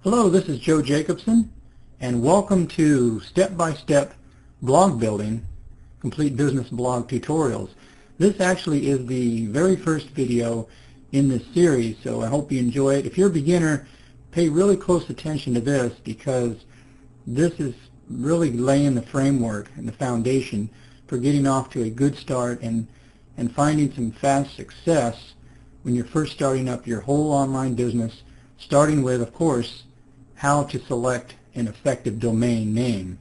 Hello, this is Joe Jacobson, and welcome to Step-by-Step Blog Building, Complete Business Blog Tutorials. This actually is the very first video in this series, so I hope you enjoy it. If you're a beginner, pay really close attention to this because this is really laying the framework and the foundation for getting off to a good start and finding some fast success when you're first starting up your whole online business, starting with, of course, how to select an effective domain name.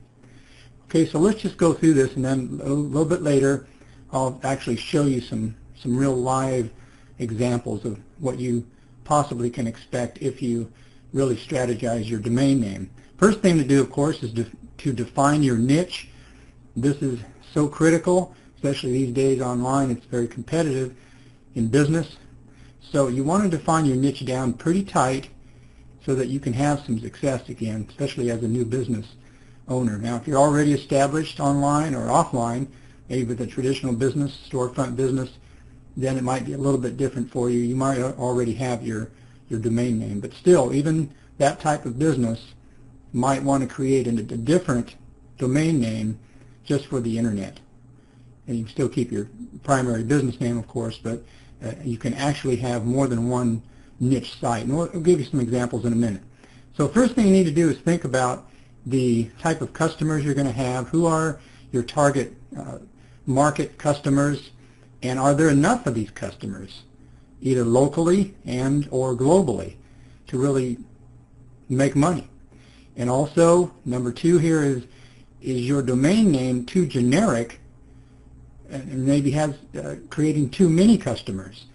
Okay, so let's just go through this, and then a little bit later I'll actually show you some real live examples of what you possibly can expect if you really strategize your domain name. First thing to do, of course, is to define your niche. This is so critical, especially these days online. It's very competitive in business. So you want to define your niche down pretty tight so that you can have some success again, especially as a new business owner. Now, if you're already established online or offline, maybe with a traditional business, storefront business, then it might be a little bit different for you. You might already have your domain name. But still, even that type of business might want to create a different domain name just for the internet. And you can still keep your primary business name, of course, but you can actually have more than one niche site. And we'll give you some examples in a minute. So first thing you need to do is think about the type of customers you're going to have. Who are your target market customers, and are there enough of these customers, either locally and or globally, to really make money? And also, number two here is your domain name too generic and maybe has creating too many customers?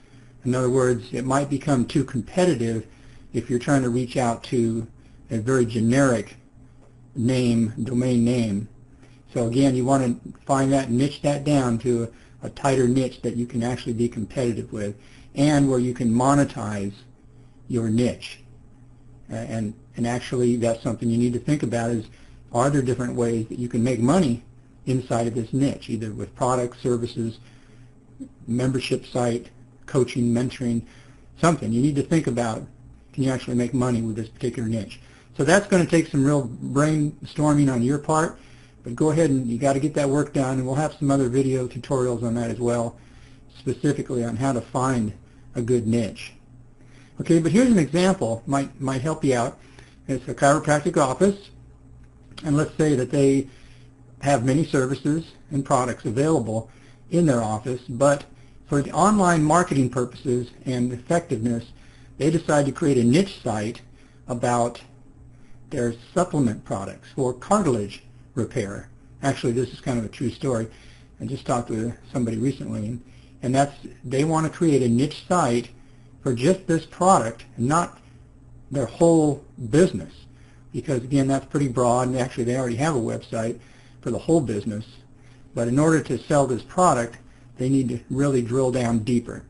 In other words, it might become too competitive if you're trying to reach out to a very generic name, domain name. So again, you want to find that, niche that down to a tighter niche that you can actually be competitive with, and where you can monetize your niche. And actually, that's something you need to think about is, are there different ways that you can make money inside of this niche, either with products, services, membership site, coaching, mentoring, something. You need to think about, can you actually make money with this particular niche? So that's going to take some real brainstorming on your part, but go ahead and you got to get that work done, and we'll have some other video tutorials on that as well, specifically on how to find a good niche. Okay, but here's an example, might help you out. It's a chiropractic office, and let's say that they have many services and products available in their office, but for the online marketing purposes and effectiveness, they decide to create a niche site about their supplement products for cartilage repair. Actually, this is kind of a true story. I just talked with somebody recently, and they want to create a niche site for just this product and not their whole business, because again, that's pretty broad, and actually they already have a website for the whole business. But in order to sell this product, they need to really drill down deeper.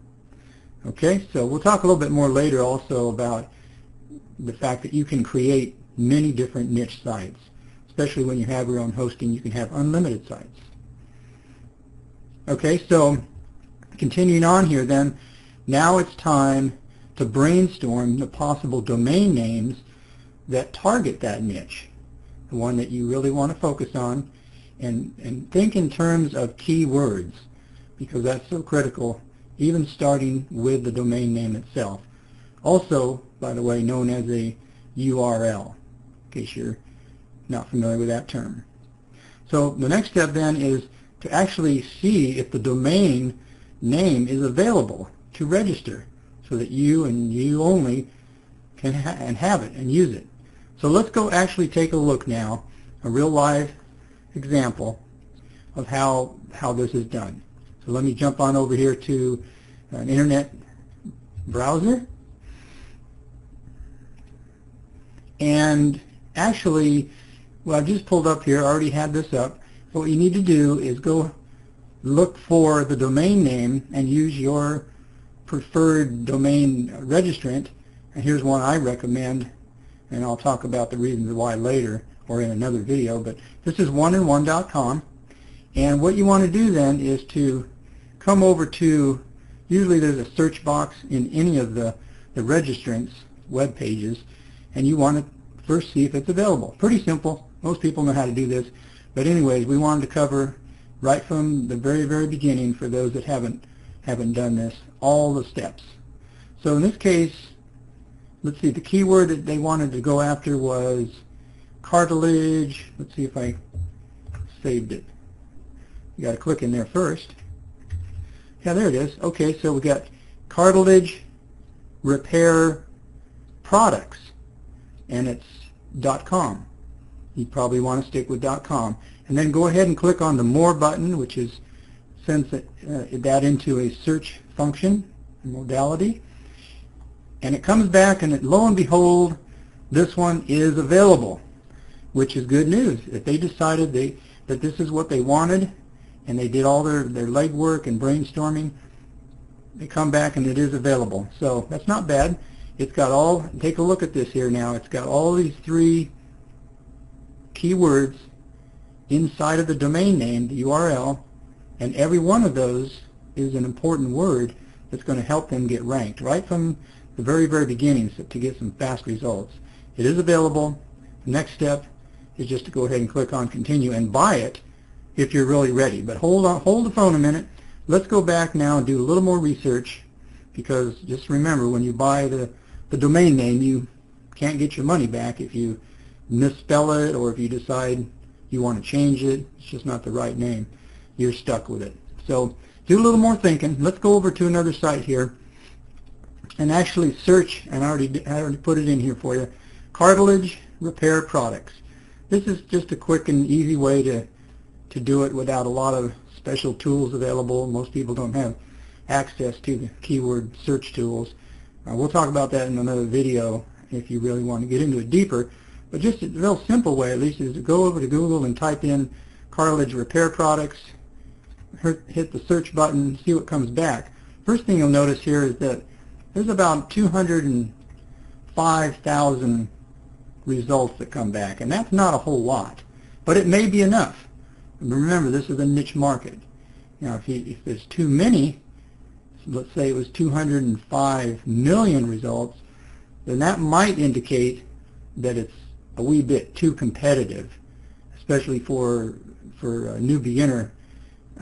Okay, so we'll talk a little bit more later also about the fact that you can create many different niche sites. Especially when you have your own hosting, you can have unlimited sites. Okay, so continuing on here then, now it's time to brainstorm the possible domain names that target that niche, the one that you really want to focus on, and think in terms of keywords, because that's so critical, even starting with the domain name itself. Also, by the way, known as a URL, in case you're not familiar with that term. So the next step then is to actually see if the domain name is available to register, so that you and you only can have it and use it. So let's go actually take a look now, a real live example of how this is done. So let me jump on over here to an internet browser, and actually, well, I've just pulled up here, I already had this up. So what you need to do is go look for the domain name and use your preferred domain registrant, and here's one I recommend, and I'll talk about the reasons why later or in another video, but this is oneandone.com. And what you want to do then is to come over to, usually there's a search box in any of the registrants web pages, and you want to first see if it's available. Pretty simple. Most people know how to do this. But anyways, we wanted to cover right from the very, very beginning, for those that haven't done this, all the steps. So in this case, let's see, the keyword that they wanted to go after was cartilage. Let's see if I saved it. You got to click in there first. Yeah, there it is. Okay, so we got cartilage repair products, and it's .com. You probably want to stick with .com, and then go ahead and click on the More button, which sends that into a search function modality, and it comes back, and lo and behold, this one is available, which is good news. If they decided that this is what they wanted, and they did all their legwork and brainstorming, they come back and it is available. So that's not bad. It's got all, take a look at this here now, it's got all these 3 keywords inside of the domain name, the URL, and every one of those is an important word that's going to help them get ranked right from the very, very beginning, so to get some fast results. It is available. The next step is just to go ahead and click on continue and buy it if you're really ready. But hold the phone a minute. Let's go back now and do a little more research, because just remember, when you buy the domain name, you can't get your money back if you misspell it, or if you decide you want to change it. It's just not the right name. You're stuck with it. So do a little more thinking. Let's go over to another site here and actually search, and I already put it in here for you, cartilage repair products. This is just a quick and easy way to do it without a lot of special tools available. Most people don't have access to the keyword search tools. We'll talk about that in another video if you really want to get into it deeper. But just a real simple way, at least, is to go over to Google and type in cartilage repair products, hit the search button, see what comes back. First thing you'll notice here is that there's about 205,000 results that come back, and that's not a whole lot, but it may be enough. Remember, this is a niche market. Now, if there's too many, let's say it was 205 million results, then that might indicate that it's a wee bit too competitive, especially for a new beginner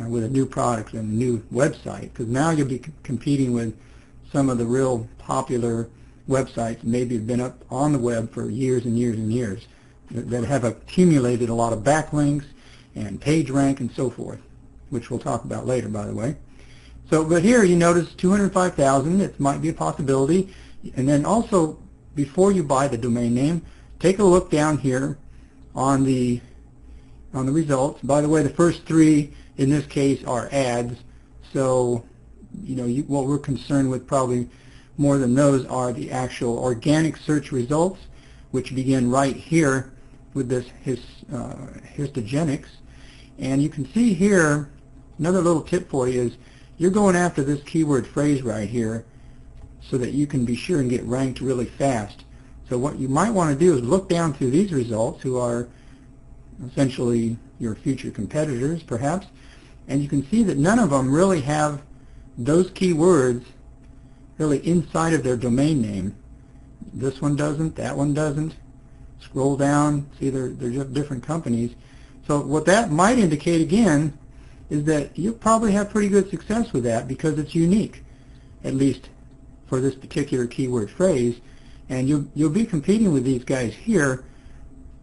with a new product and a new website, because now you'll be competing with some of the real popular websites maybe have been up on the web for years and years and years that have accumulated a lot of backlinks and page rank and so forth, which we'll talk about later, by the way. So, but here you notice 205,000. It might be a possibility. And then also, before you buy the domain name, take a look down here on the results. By the way, the first 3 in this case are ads. So, what we're concerned with probably more than those are the actual organic search results, which begin right here with this histogenics. And you can see here, another little tip for you is you're going after this keyword phrase right here so that you can be sure and get ranked really fast. So what you might want to do is look down through these results, who are essentially your future competitors perhaps, and you can see that none of them really have those keywords really inside of their domain name. This one doesn't, that one doesn't. Scroll down, see they're just different companies. So what that might indicate again is that you'll probably have pretty good success with that because it's unique, at least for this particular keyword phrase. And you'll be competing with these guys here,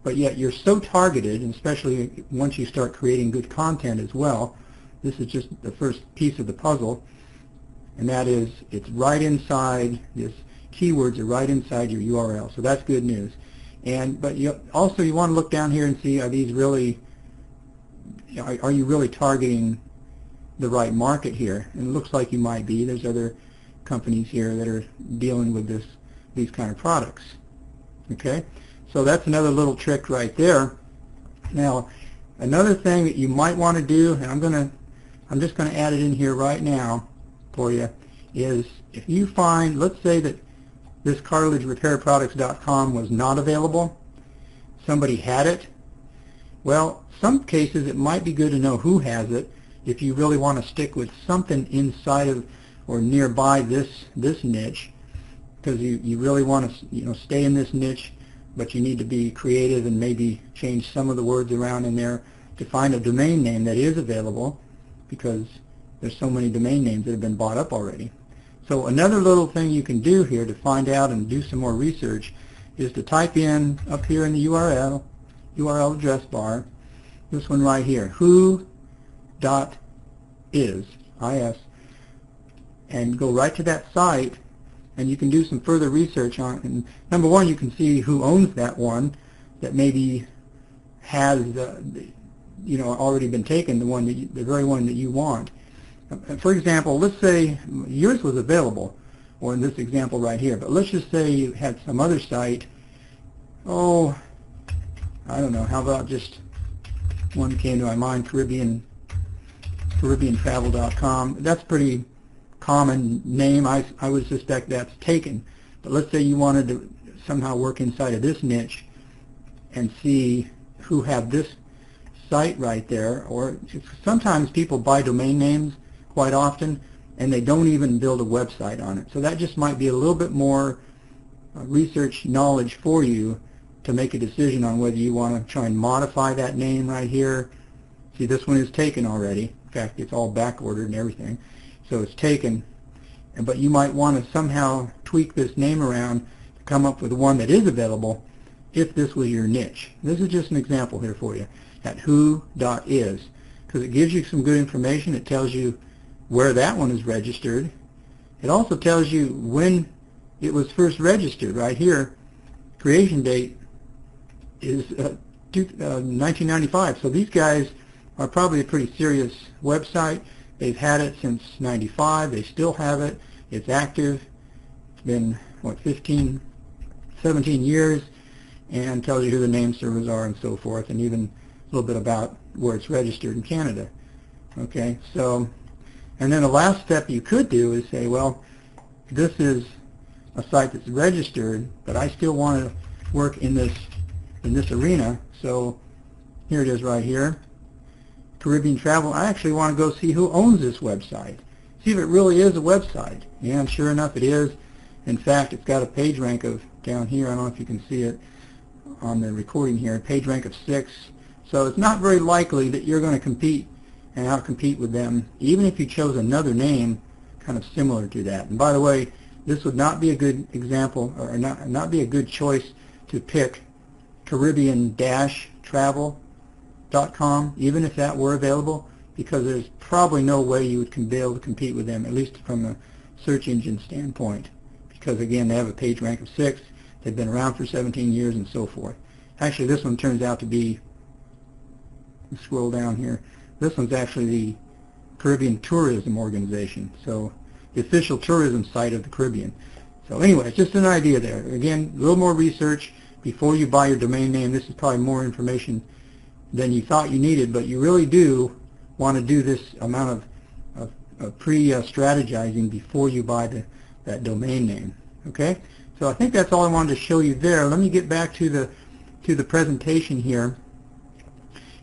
but yet you're so targeted, and especially once you start creating good content as well. This is just the first piece of the puzzle, and that is it's right inside, this keywords are right inside your URL, so that's good news. But you want to look down here and see, are you really targeting the right market here? And it looks like you might be. There's other companies here that are dealing with these kind of products. Okay, so that's another little trick right there. Now, another thing that you might want to do, and I'm just going to add it in here right now for you, is if you find, let's say that this cartilagerepairproducts.com was not available, somebody had it. Well, some cases it might be good to know who has it if you really want to stick with something inside of or nearby this niche, because you really want to stay in this niche but you need to be creative and maybe change some of the words around in there to find a domain name that is available, because there's so many domain names that have been bought up already. So another little thing you can do here to find out and do some more research is to type in up here in the URL address bar, this one right here, who.is, I-S, and go right to that site, and you can do some further research on it. And number one, you can see who owns that one that maybe has already been taken, the very one that you want. For example, let's say yours was available, or in this example right here, but let's just say you had some other site. Oh, I don't know, how about just one that came to my mind, CaribbeanTravel.com. That's a pretty common name. I would suspect that's taken. But let's say you wanted to somehow work inside of this niche and see who have this site right there. Or sometimes people buy domain names quite often and they don't even build a website on it. So that just might be a little bit more research knowledge for you to make a decision on whether you want to try and modify that name right here. See, this one is taken already. In fact, it's all back ordered and everything. So it's taken. But you might want to somehow tweak this name around to come up with one that is available if this was your niche. This is just an example here for you at who.is, because it gives you some good information. It tells you where that one is registered. It also tells you when it was first registered right here. Creation date is 1995. So these guys are probably a pretty serious website. They've had it since 95. They still have it. It's active. It's been, what, 17 years, and tells you who the name servers are and so forth, and even a little bit about where it's registered in Canada. Okay, so, and then the last step you could do is say, well, this is a site that's registered, but I still want to work in this arena. So here it is right here, Caribbean Travel. I actually want to go see who owns this website, see if it really is a website. Yeah, sure enough it is. In fact, it's got a page rank of, down here, I don't know if you can see it on the recording here, page rank of 6. So it's not very likely that you're going to compete and out-compete with them, even if you chose another name kind of similar to that. And by the way, this would not be a good example, or not be a good choice to pick Caribbean-Travel.com, even if that were available, because there's probably no way you would be able to compete with them, at least from a search engine standpoint, because again, they have a page rank of 6, they've been around for 17 years and so forth. Actually, this one turns out to be, scroll down here, this one's actually the Caribbean Tourism Organization, so the official tourism site of the Caribbean. So anyway, it's just an idea there. Again, a little more research before you buy your domain name. This is probably more information than you thought you needed, but you really do want to do this amount of pre-strategizing before you buy that domain name. Okay, so I think that's all I wanted to show you there. Let me get back to the presentation here,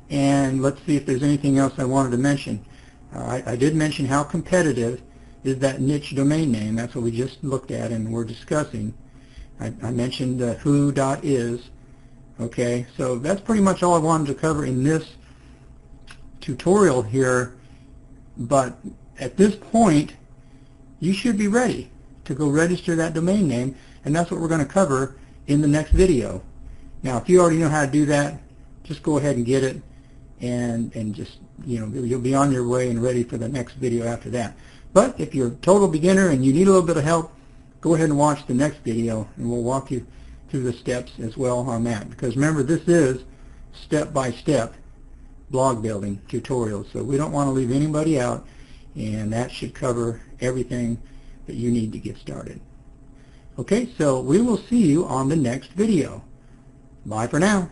and let's see if there's anything else I wanted to mention. I did mention how competitive is that niche domain name. That's what we just looked at and we're discussing. I mentioned who.is. Okay, so that's pretty much all I wanted to cover in this tutorial here, but at this point you should be ready to go register that domain name, and that's what we're going to cover in the next video. Now, if you already know how to do that, just go ahead and get it, and just, you'll be on your way and ready for the next video after that. But if you're a total beginner and you need a little bit of help, go ahead and watch the next video, and we'll walk you through the steps as well on that. Because remember, this is step-by-step blog building tutorials, so we don't want to leave anybody out, and that should cover everything that you need to get started. Okay, so we will see you on the next video. Bye for now.